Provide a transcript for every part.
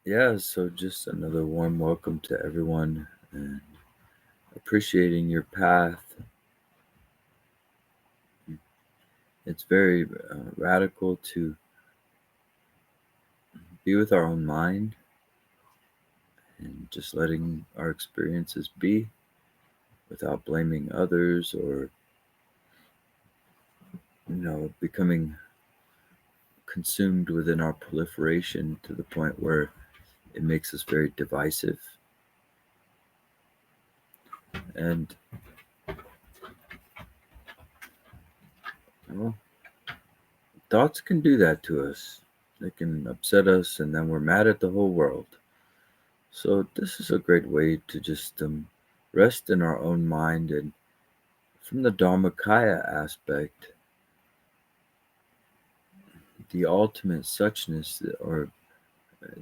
Yeah, so just another warm welcome to everyone and appreciating your path. It's very radical to be with our own mind and just letting our experiences be without blaming others or, becoming consumed within our proliferation to the point where it makes us very divisive. And, well, thoughts can do that to us. They can upset us, and then we're mad at the whole world. So this is a great way to just rest in our own mind, and from the Dharmakaya aspect, the ultimate suchness or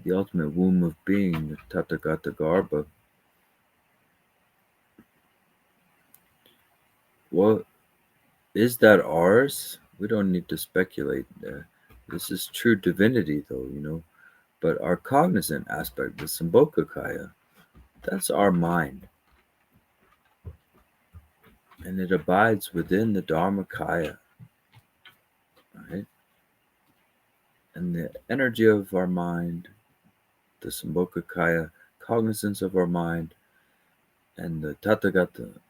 the ultimate womb of being, the Tathagata Garbha. What is that ours? We don't need to speculate. This is true divinity, though. But our cognizant aspect, the Sambhogakaya, that's our mind, and it abides within the Dharmakaya, right? And the energy of our mind, the Sambhogakaya, cognizance of our mind, and the Tathagata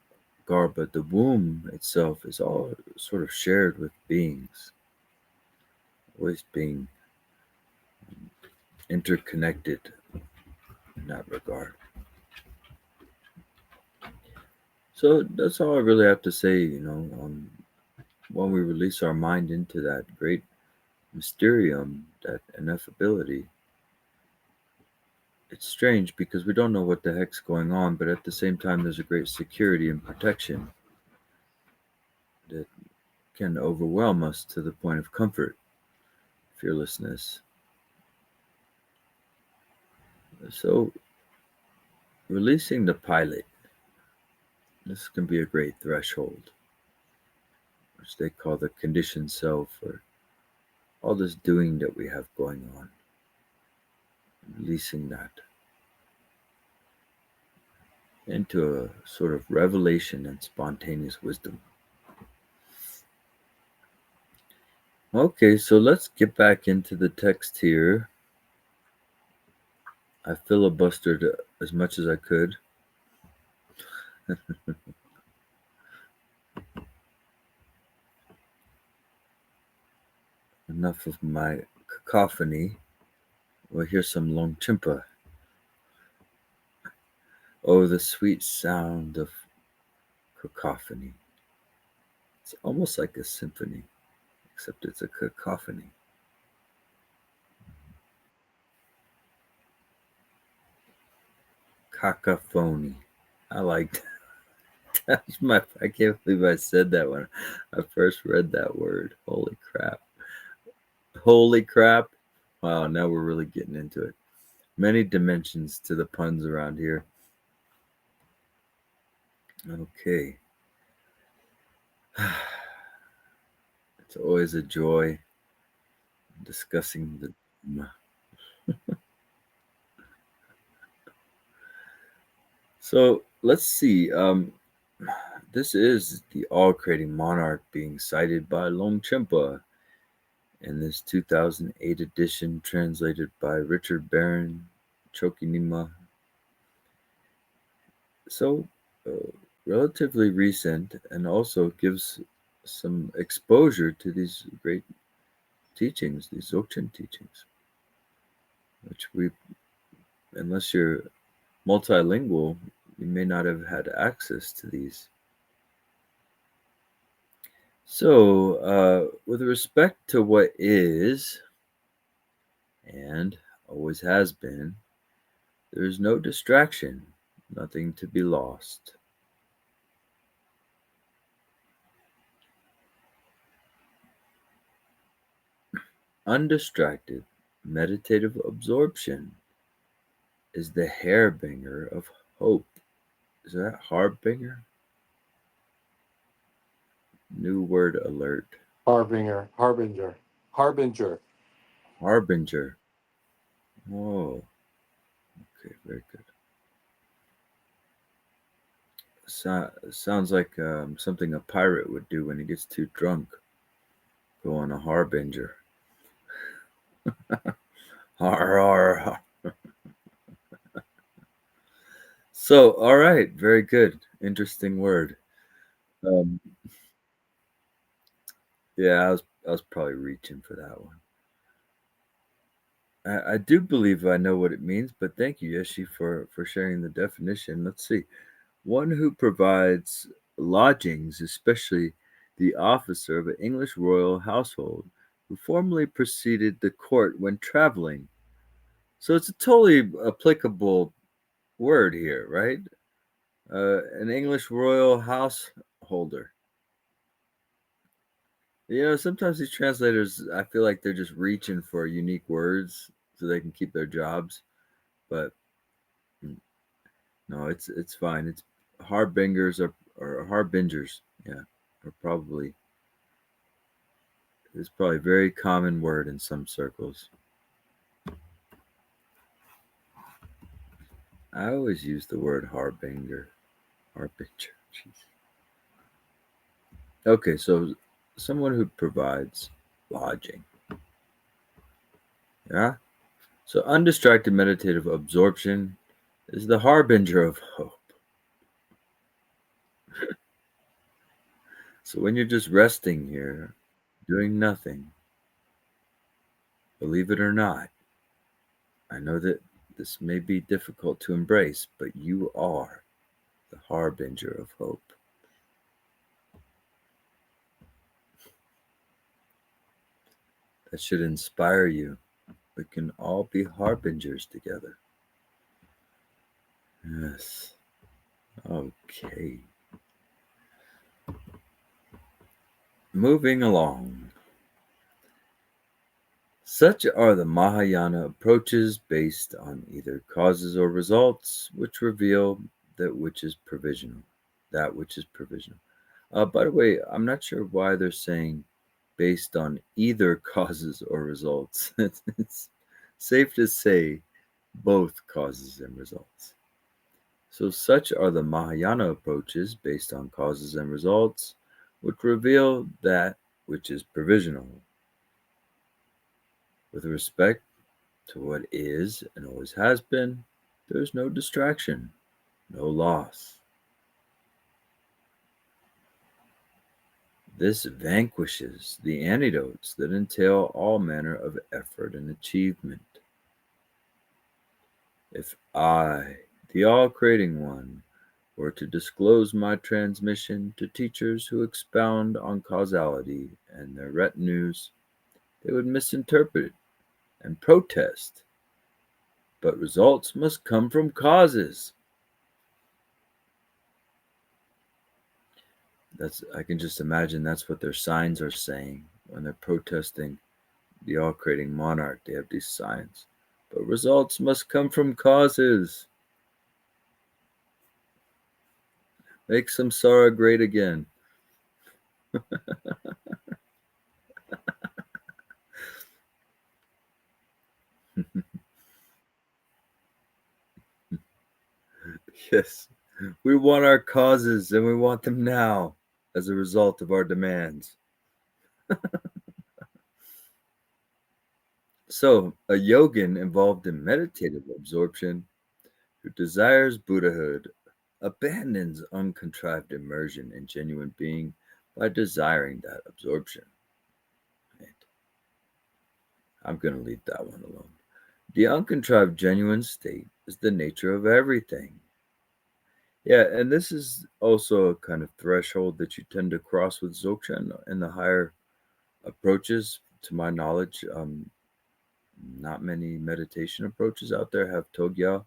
Garbha, the womb itself, is all sort of shared with beings, always being interconnected in that regard. So that's all I really have to say. When we release our mind into that great mysterium, that ineffability, it's strange because we don't know what the heck's going on, but at the same time, there's a great security and protection that can overwhelm us to the point of comfort, fearlessness. So, releasing the pilot, this can be a great threshold, which they call the conditioned self, or all this doing that we have going on, releasing that into a sort of revelation and spontaneous wisdom. Okay, so let's get back into the text here. I filibustered as much as I could. Enough of my cacophony. We'll hear some Longchimpa. Oh, the sweet sound of cacophony. It's almost like a symphony, except it's a cacophony. Cacophony. I like that. I can't believe I said that when I first read that word. Holy crap. Holy crap. Wow, now we're really getting into it. Many dimensions to the puns around here. Okay. It's always a joy discussing the Dhamma. So let's see. This is the all-creating monarch being cited by Longchenpa in this 2008 edition, translated by Richard Barron, Chokinima. So, relatively recent, and also gives some exposure to these great teachings, these Dzogchen teachings, which unless you're multilingual, you may not have had access to these. So, with respect to what is and always has been, there is no distraction, nothing to be lost. Undistracted, meditative absorption is the harbinger of hope. Is that harbinger? New word alert. Harbinger. Harbinger. Whoa. Okay, very good. Sounds like something a pirate would do when he gets too drunk. Go on a harbinger. Har, har, har. So, all right, very good. Interesting word. Um, yeah, I was probably reaching for that one. I do believe I know what it means, but thank you, Yeshi, for sharing the definition. Let's see. One who provides lodgings, especially the officer of an English royal household, who formerly preceded the court when traveling. So it's a totally applicable word here, right? An English royal householder. Sometimes these translators, I feel like they're just reaching for unique words so they can keep their jobs. But mm, no, it's fine. It's harbingers or harbingers. Yeah, are probably it's probably a very common word in some circles. I always use the word harbinger. Harbinger. Jeez. Okay, so someone who provides lodging. Yeah. So undistracted meditative absorption is the harbinger of hope. So when you're just resting here, doing nothing, believe it or not, I know that this may be difficult to embrace, but you are the harbinger of hope. That should inspire you. We can all be harbingers together. Yes. Okay. Moving along. Such are the Mahayana approaches based on either causes or results, which reveal that which is provisional. That which is provisional. By the way, I'm not sure why they're saying based on either causes or results. It's safe to say both causes and results. So, such are the Mahayana approaches based on causes and results, which reveal that which is provisional. With respect to what is and always has been, there is no distraction, no loss. This vanquishes the antidotes that entail all manner of effort and achievement. If I, the all creating one, were to disclose my transmission to teachers who expound on causality and their retinues, they would misinterpret and protest. But results must come from causes. I can just imagine that's what their signs are saying when they're protesting the all creating monarch. They have these signs. But results must come from causes. Make samsara great again. Yes, we want our causes and we want them now as a result of our demands. So, a yogin involved in meditative absorption who desires Buddhahood abandons uncontrived immersion in genuine being by desiring that absorption. Right? I'm going to leave that one alone. The uncontrived genuine state is the nature of everything. Yeah, and this is also a kind of threshold that you tend to cross with Dzogchen and the higher approaches. To my knowledge, not many meditation approaches out there have Togya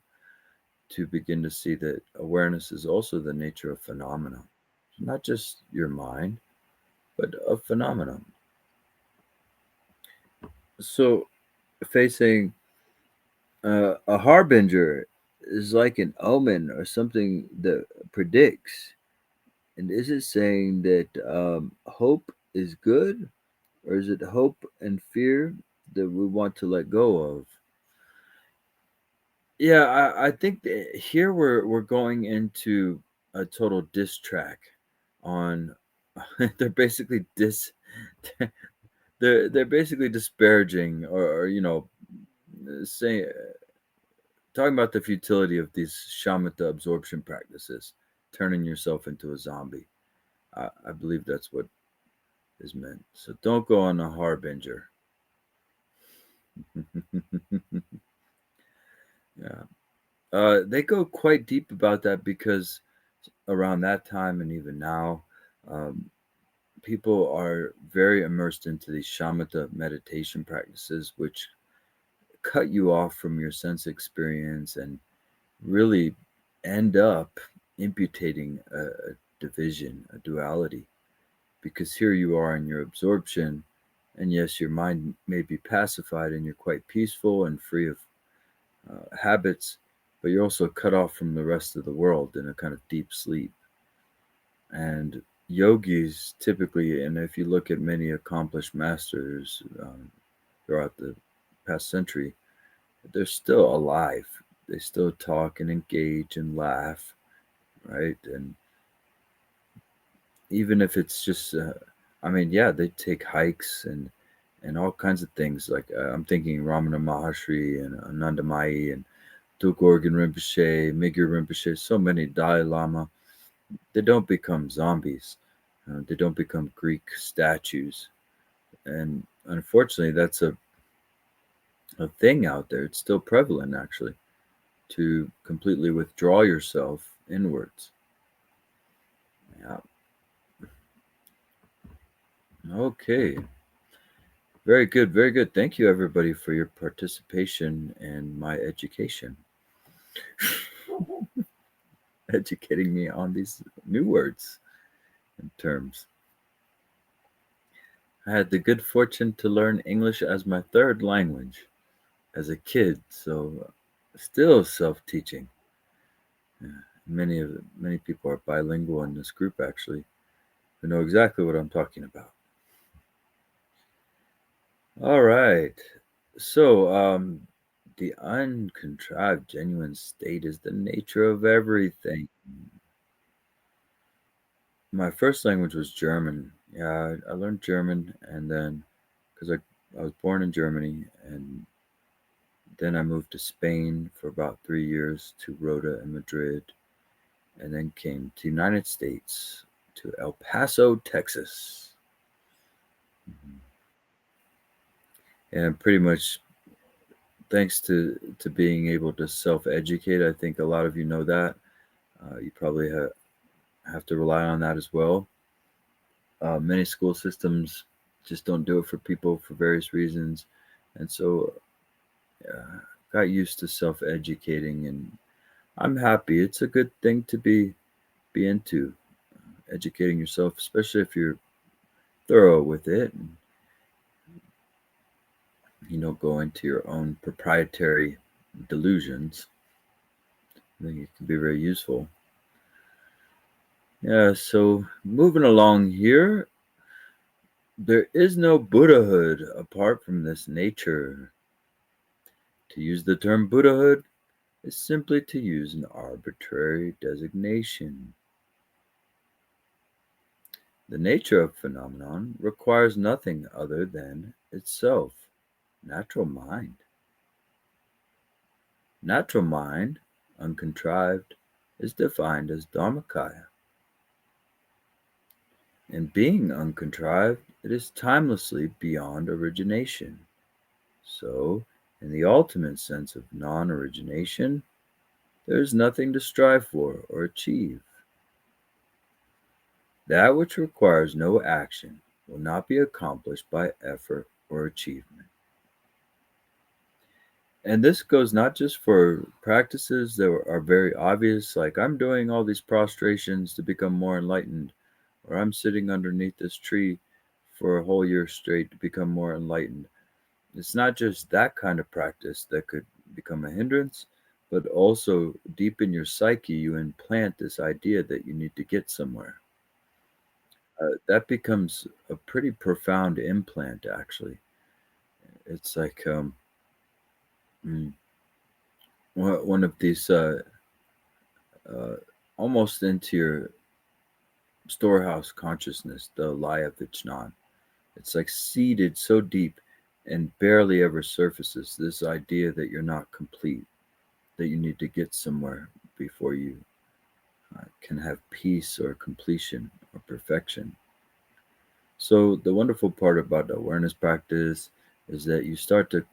to begin to see that awareness is also the nature of phenomena, not just your mind, but of phenomenon. So, facing a harbinger is like an omen or something that predicts. And is it saying that hope is good, or is it hope and fear that we want to let go of? Yeah, I think that here we're going into a total diss track on they're basically they're basically disparaging or saying talking about the futility of these shamatha absorption practices, turning yourself into a zombie. I believe that's what is meant. So don't go on a harbinger. Yeah. They go quite deep about that because around that time and even now, um, people are very immersed into these shamatha meditation practices, which cut you off from your sense experience and really end up imputating a division, a duality. Because here you are in your absorption, and yes, your mind may be pacified and you're quite peaceful and free of habits, but you're also cut off from the rest of the world in a kind of deep sleep. And yogis typically, and if you look at many accomplished masters throughout the past century, they're still alive. They still talk and engage and laugh, right? And even if it's just, I mean, yeah, they take hikes and all kinds of things. Like I'm thinking Ramana Maharshi and Anandamayi and Tulku Rinpoche, Migyur Rinpoche, so many Dalai Lama. They don't become zombies. They don't become Greek statues. And unfortunately, that's a thing out there. It's still prevalent, actually, to completely withdraw yourself inwards. Yeah. Okay. Very good. Very good. Thank you, everybody, for your participation and my education, educating me on these new words and terms. I had the good fortune to learn English as my third language as a kid, so still self-teaching. Yeah. Many people are bilingual in this group actually, who know exactly what I'm talking about. All right. So, the uncontrived genuine state is the nature of everything. My first language was German. Yeah, I learned German, and then because I was born in Germany, and then I moved to Spain for about 3 years to Rota and Madrid, and then came to the United States to El Paso, Texas. Mhm. And pretty much thanks to being able to self-educate, I think a lot of you know that. You probably have to rely on that as well. Many school systems just don't do it for people for various reasons, and so got used to self-educating, and I'm happy. It's a good thing to be into educating yourself, especially if you're thorough with it, and go into your own proprietary delusions. I think it can be very useful. Yeah. So moving along here, there is no Buddhahood apart from this nature. To use the term Buddhahood is simply to use an arbitrary designation. The nature of phenomenon requires nothing other than itself, natural mind. Natural mind, uncontrived, is defined as Dharmakaya. In being uncontrived, it is timelessly beyond origination. So, in the ultimate sense of non origination, there is nothing to strive for or achieve. That which requires no action will not be accomplished by effort or achievement. And this goes not just for practices that are very obvious, like I'm doing all these prostrations to become more enlightened, or I'm sitting underneath this tree for a whole year straight to become more enlightened. It's not just that kind of practice that could become a hindrance, but also deep in your psyche, you implant this idea that you need to get somewhere. That becomes a pretty profound implant, actually. It's like mm, one of these almost into your storehouse consciousness, the Laya Vichnan. It's like seeded so deep and barely ever surfaces, this idea that you're not complete, that you need to get somewhere before you can have peace or completion or perfection. So the wonderful part about the awareness practice is that you start to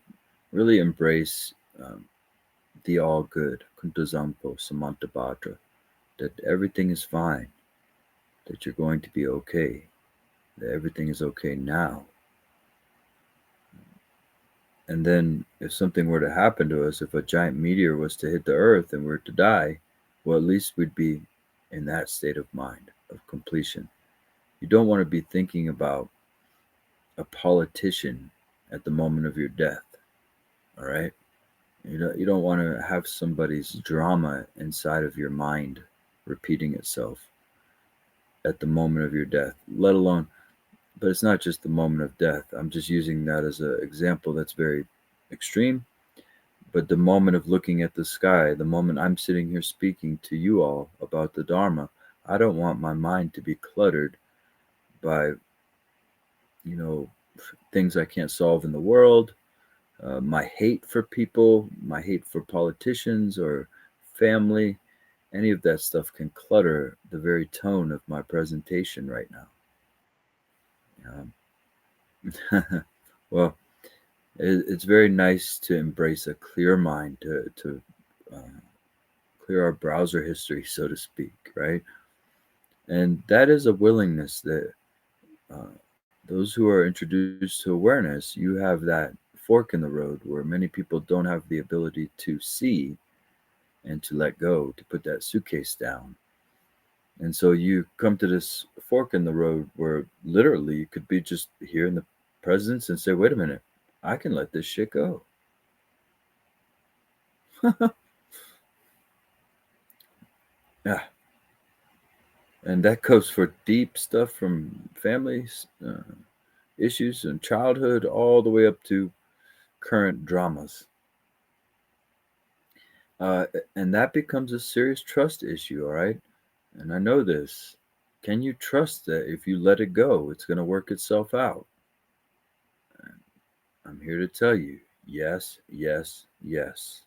really embrace the all good, Kuntazampo Samantabhadra, that everything is fine, that you're going to be okay, that everything is okay now. And then if something were to happen to us, if a giant meteor was to hit the earth and we're to die, well, at least we'd be in that state of mind, of completion. You don't want to be thinking about a politician at the moment of your death, all right? You don't want to have somebody's drama inside of your mind repeating itself at the moment of your death, let alone, but it's not just the moment of death. I'm just using that as an example that's very extreme. But the moment of looking at the sky, the moment I'm sitting here speaking to you all about the Dharma, I don't want my mind to be cluttered by, things I can't solve in the world, my hate for people, my hate for politicians or family. Any of that stuff can clutter the very tone of my presentation right now. Well, it's very nice to embrace a clear mind, to clear our browser history, so to speak, right? And that is a willingness that those who are introduced to awareness, you have that fork in the road where many people don't have the ability to see and to let go, to put that suitcase down. And so you come to this fork in the road where literally you could be just here in the presence and say, wait a minute, I can let this shit go. Yeah. And that goes for deep stuff from families, issues in childhood, all the way up to current dramas. And that becomes a serious trust issue, all right? And I know this. Can you trust that if you let it go, it's going to work itself out? And I'm here to tell you, yes, yes, yes.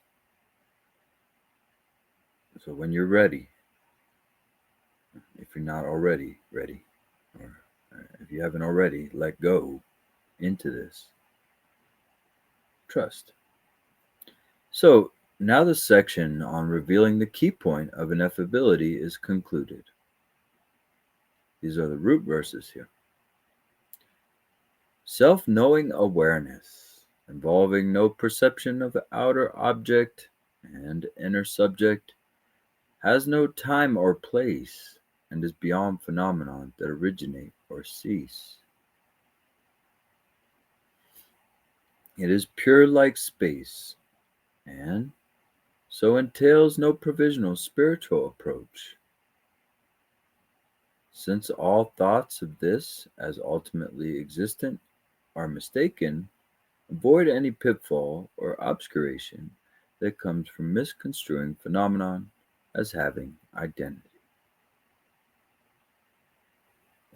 So when you're ready, if you're not already ready, or if you haven't already let go into this, trust. So now the section on revealing the key point of ineffability is concluded. These are the root verses here. Self-knowing awareness, involving no perception of outer object and inner subject, has no time or place, and is beyond phenomenon that originate or cease. It is pure like space, and so entails no provisional spiritual approach. Since all thoughts of this as ultimately existent are mistaken, avoid any pitfall or obscuration that comes from misconstruing phenomenon as having identity.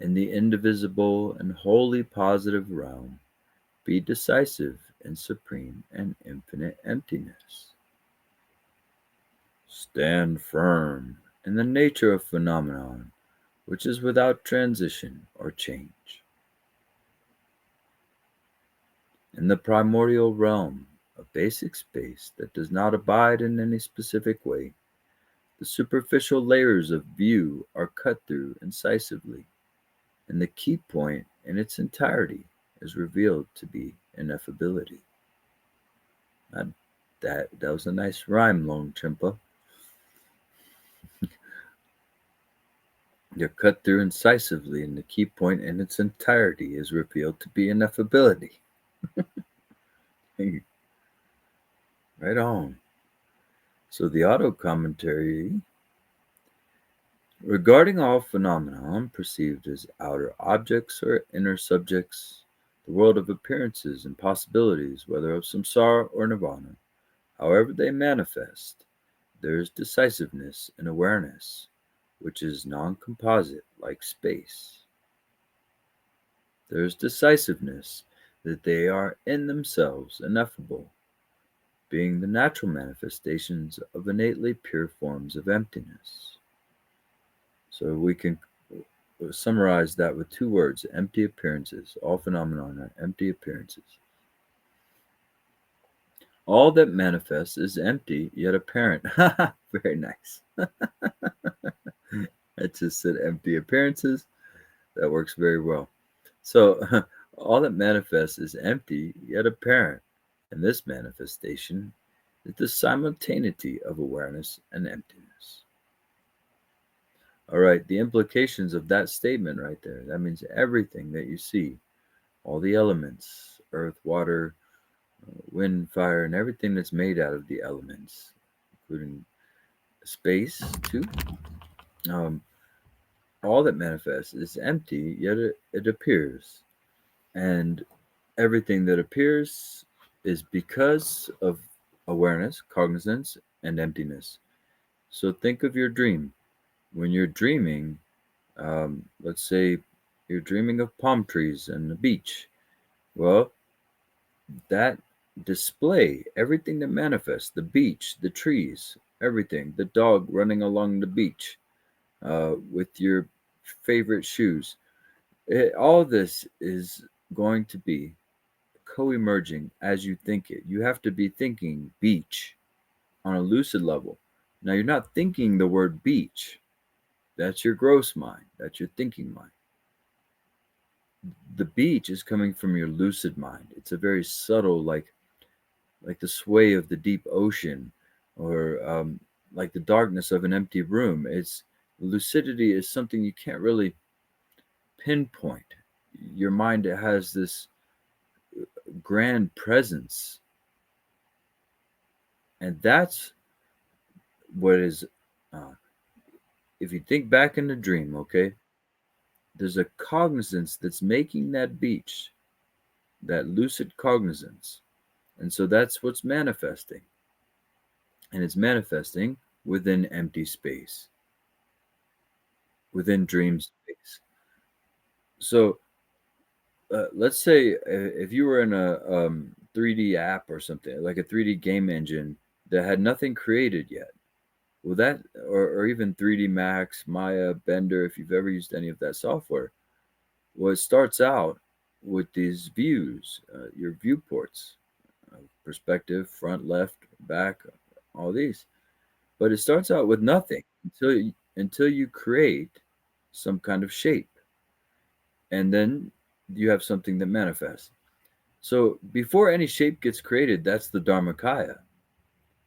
In the indivisible and wholly positive realm, be decisive in supreme and infinite emptiness. Stand firm in the nature of phenomenon, which is without transition or change. In the primordial realm of basic space that does not abide in any specific way, the superficial layers of view are cut through incisively, and the key point in its entirety is revealed to be ineffability. That was a nice rhyme, Longchen. You're cut through incisively, and the key point in its entirety is revealed to be ineffability. Right on. So the auto commentary: regarding all phenomena perceived as outer objects or inner subjects, the world of appearances and possibilities, whether of samsara or nirvana, however they manifest, there is decisiveness in awareness, which is non-composite like space. There is decisiveness that they are in themselves ineffable, being the natural manifestations of innately pure forms of emptiness. So we can summarize that with two words: empty appearances. All phenomena are empty appearances. All that manifests is empty, yet apparent. Very nice. I just said empty appearances. That works very well. So, all that manifests is empty, yet apparent. And this manifestation is the simultaneity of awareness and emptiness. All right, the implications of that statement right there. That means everything that you see, all the elements, earth, water, wind, fire, and everything that's made out of the elements, including space too. All that manifests is empty, yet it appears. And everything that appears is because of awareness, cognizance, and emptiness. So think of your dream. When you're dreaming, let's say you're dreaming of palm trees and the beach. Well, that display, everything that manifests, the beach, the trees, everything, the dog running along the beach with your favorite shoes, all this is going to be co-emerging as you think it. You have to be thinking beach on a lucid level. Now, you're not thinking the word beach. That's your gross mind. That's your thinking mind. The beach is coming from your lucid mind. It's a very subtle, like the sway of the deep ocean, or like the darkness of an empty room. It's lucidity is something you can't really pinpoint. Your mind has this grand presence, and that's what is. If you think back in the dream, okay, there's a cognizance that's making that beach, that lucid cognizance. And so that's what's manifesting. And it's manifesting within empty space, within dream space. So let's say if you were in a 3D app or something, like a 3D game engine that had nothing created yet, well, that, or even 3D Max, Maya, Blender, if you've ever used any of that software, well, it starts out with these views, your viewports, perspective, front, left, back, all these. But it starts out with nothing until you create some kind of shape, and then you have something that manifests. So before any shape gets created, that's the Dharmakaya.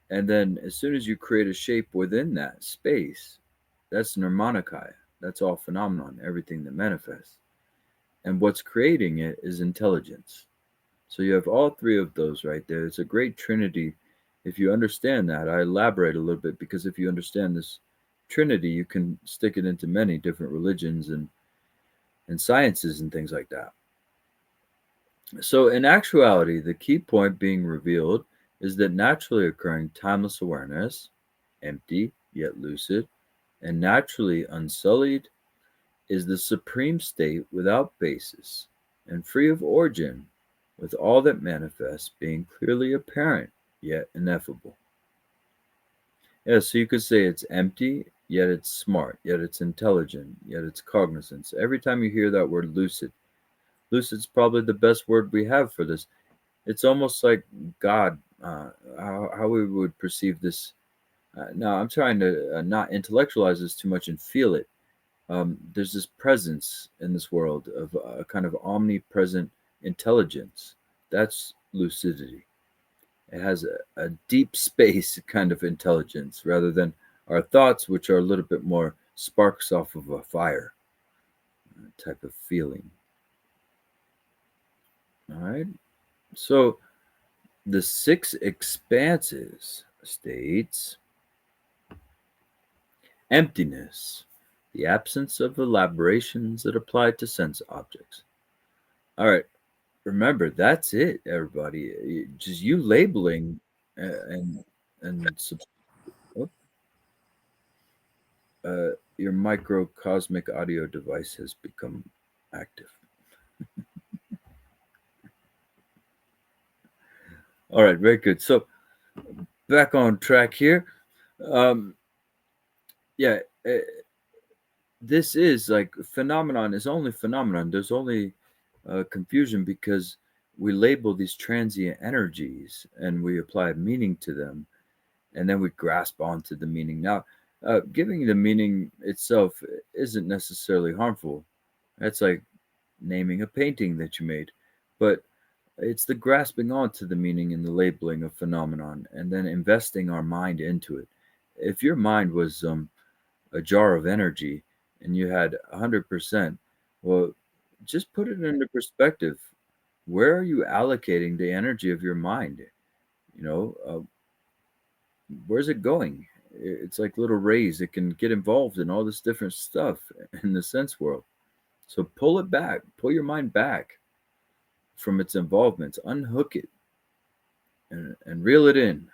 And then as soon as you create a shape within that space, that's Nirmanakaya. That's all phenomenon, everything that manifests. And what's creating it is intelligence. So you have all three of those right there. It's a great trinity. If you understand that, I elaborate a little bit, because if you understand this trinity, you can stick it into many different religions and sciences and things like that. So in actuality, the key point being revealed is that naturally occurring timeless awareness, empty yet lucid, and naturally unsullied, is the supreme state without basis and free of origin, with all that manifests being clearly apparent yet ineffable. Yeah, so you could say it's empty, yet it's smart, yet it's intelligent, yet it's cognizance. Every time you hear that word lucid, lucid's probably the best word we have for this. It's almost like God, how we would perceive this. Now, I'm trying to not intellectualize this too much and feel it. There's this presence in this world of a kind of omnipresent intelligence. That's lucidity. It has a deep space kind of intelligence, rather than our thoughts, which are a little bit more sparks off of a fire type of feeling. All right. So the six expanses states emptiness, the absence of elaborations that apply to sense objects. All right. Remember, that's it, everybody. Just you labeling and oh, your microcosmic audio device has become active. All right, very good. So back on track here. Um, yeah, this is like phenomenon is only phenomenon. There's only confusion because we label these transient energies and we apply meaning to them, and then we grasp onto the meaning. Now, giving the meaning itself isn't necessarily harmful. That's like naming a painting that you made, but it's the grasping onto the meaning and the labeling of phenomenon, and then investing our mind into it. If your mind was a jar of energy and you had 100%, well, just put it into perspective. Where are you allocating the energy of your mind? You know, where's it going? It's like little rays. It can get involved in all this different stuff in the sense world. So pull it back, pull your mind back from its involvements, unhook it, and reel it in.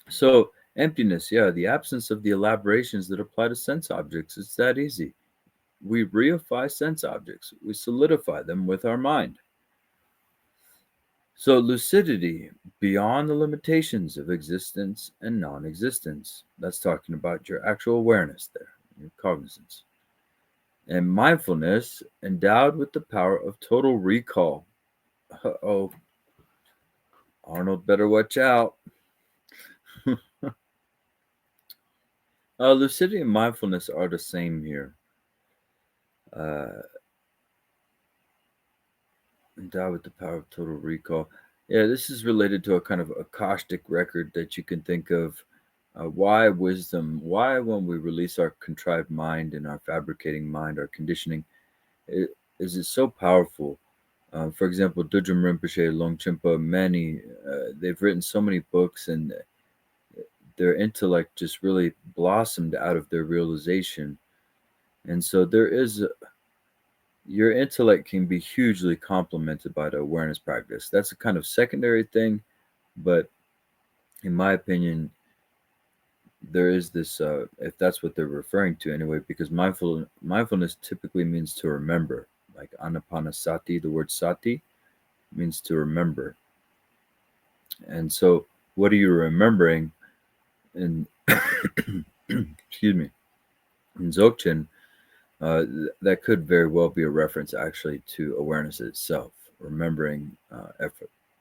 So, emptiness, yeah, the absence of the elaborations that apply to sense objects. It's that easy. We reify sense objects, we solidify them with our mind. So, lucidity, beyond the limitations of existence and non existence. That's talking about your actual awareness there, your cognizance. And mindfulness, endowed with the power of total recall. Oh, Arnold, better watch out. Lucidity and mindfulness are the same here. Uh, endowed with the power of total recall. Yeah, this is related to a kind of acoustic record that you can think of. Why wisdom? Why, when we release our contrived mind and our fabricating mind, our conditioning, is it so powerful? For example, Dudjom Rinpoche, Longchen, many, they've written so many books, and their intellect just really blossomed out of their realization. And so there is your intellect can be hugely complemented by the awareness practice. That's a kind of secondary thing, but in my opinion, there is this, if that's what they're referring to anyway, because mindfulness typically means to remember. Like anapanasati, the word sati means to remember. And so, what are you remembering? And excuse me, in Dzogchen, that could very well be a reference actually to awareness itself, remembering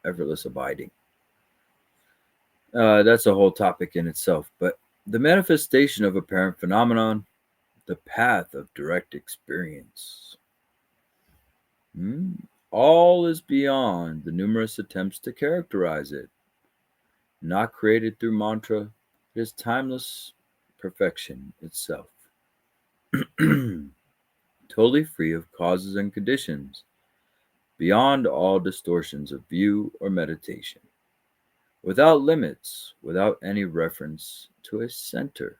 effortless abiding. That's a whole topic in itself. But the manifestation of apparent phenomenon, the path of direct experience. Hmm? All is beyond the numerous attempts to characterize it. Not created through mantra, it is timeless perfection itself. Totally free of causes and conditions, beyond all distortions of view or meditation, without limits, without any reference to a center,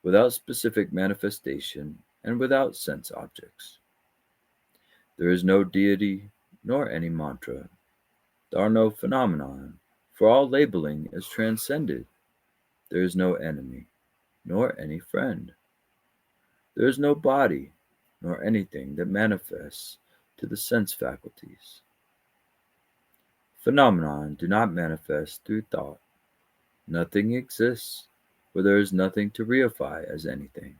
without specific manifestation, and without sense objects. There is no deity nor any mantra. There are no phenomena, for all labeling is transcended. There is no enemy, nor any friend. There is no body, nor anything that manifests to the sense faculties. Phenomena do not manifest through thought. Nothing exists, for there is nothing to reify as anything.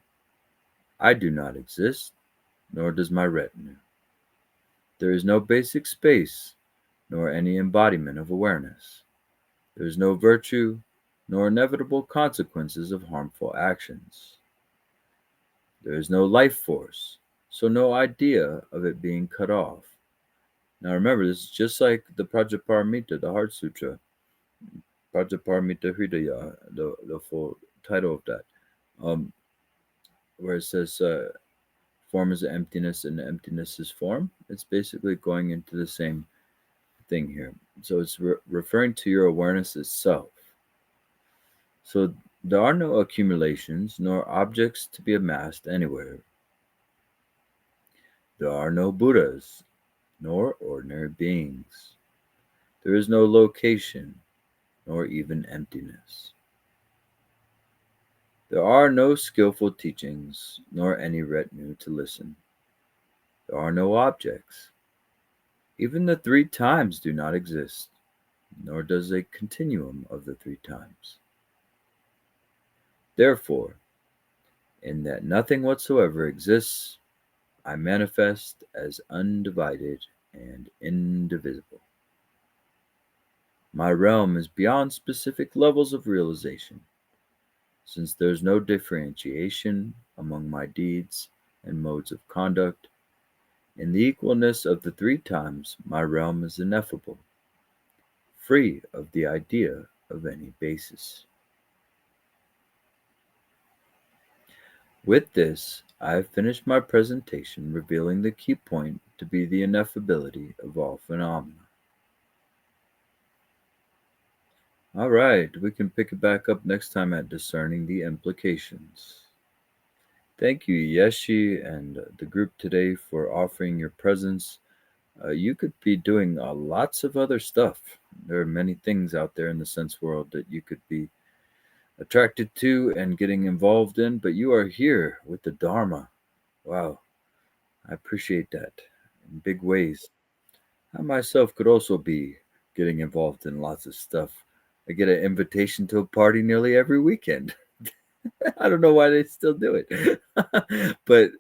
I do not exist, nor does my retinue. There is no basic space, nor any embodiment of awareness. There is no virtue, nor inevitable consequences of harmful actions. There is no life force, so no idea of it being cut off. Now remember, this is just like the Prajaparamita, the Heart Sutra, Prajaparamita Hridaya, the full title of that, um, where it says form is emptiness and emptiness is form. It's basically going into the same thing here. So it's referring to your awareness itself. So there are no accumulations nor objects to be amassed anywhere. There are no Buddhas nor ordinary beings. There is no location, nor even emptiness. There are no skillful teachings, nor any retinue to listen. There are no objects. Even the three times do not exist, nor does a continuum of the three times. Therefore, in that nothing whatsoever exists, I manifest as undivided and indivisible. My realm is beyond specific levels of realization, since there is no differentiation among my deeds and modes of conduct. In the equalness of the three times, my realm is ineffable, free of the idea of any basis. With this, I have finished my presentation, revealing the key point to be the ineffability of all phenomena. All right, we can pick it back up next time at discerning the implications. Thank you, Yeshi, and the group today for offering your presence. You could be doing lots of other stuff. There are many things out there in the sense world that you could be attracted to and getting involved in, but you are here with the Dharma. Wow, I appreciate that in big ways. I myself could also be getting involved in lots of stuff. I get an invitation to a party nearly every weekend. I don't know why they still do it. But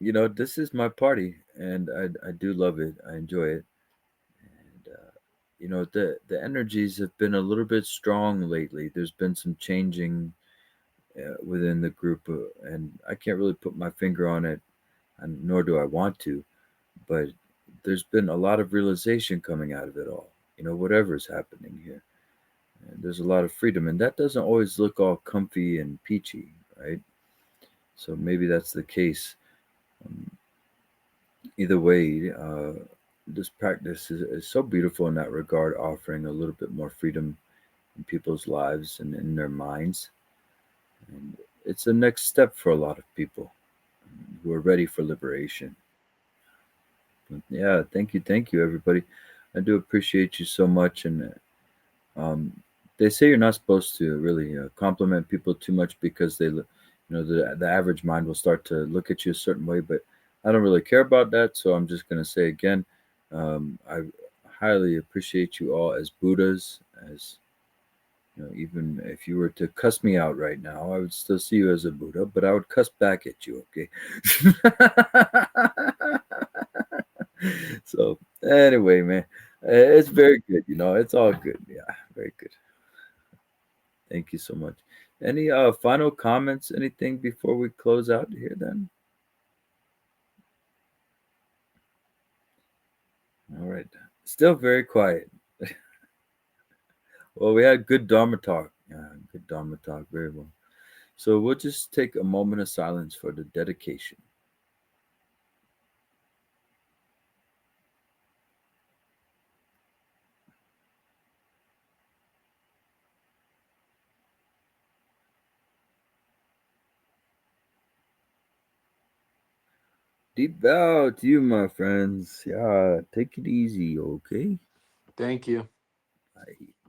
this is my party, and I do love it. I enjoy it. And the energies have been a little bit strong lately. There's been some changing within the group, and I can't really put my finger on it, and nor do I want to. But there's been a lot of realization coming out of it all. Whatever's happening here, and there's a lot of freedom, and that doesn't always look all comfy and peachy, right? So maybe that's the case. Um, Either way, this practice is so beautiful in that regard, offering a little bit more freedom in people's lives and in their minds. And it's a next step for a lot of people who are ready for liberation. But yeah, thank you, everybody. I do appreciate you so much. And um, they say you're not supposed to really compliment people too much because the average mind will start to look at you a certain way. But I don't really care about that, so I'm just going to say again, I highly appreciate you all as Buddhas. As even if you were to cuss me out right now, I would still see you as a Buddha, but I would cuss back at you. Okay. So anyway, man, it's very good. It's all good. Yeah, very good. Thank you so much. Any final comments? Anything before we close out here? Then, all right. Still very quiet. Well, we had good Dharma talk. Yeah, good Dharma talk. Very well. So we'll just take a moment of silence for the dedication. Deep bow to you, my friends. Yeah, take it easy, okay? Thank you. Bye.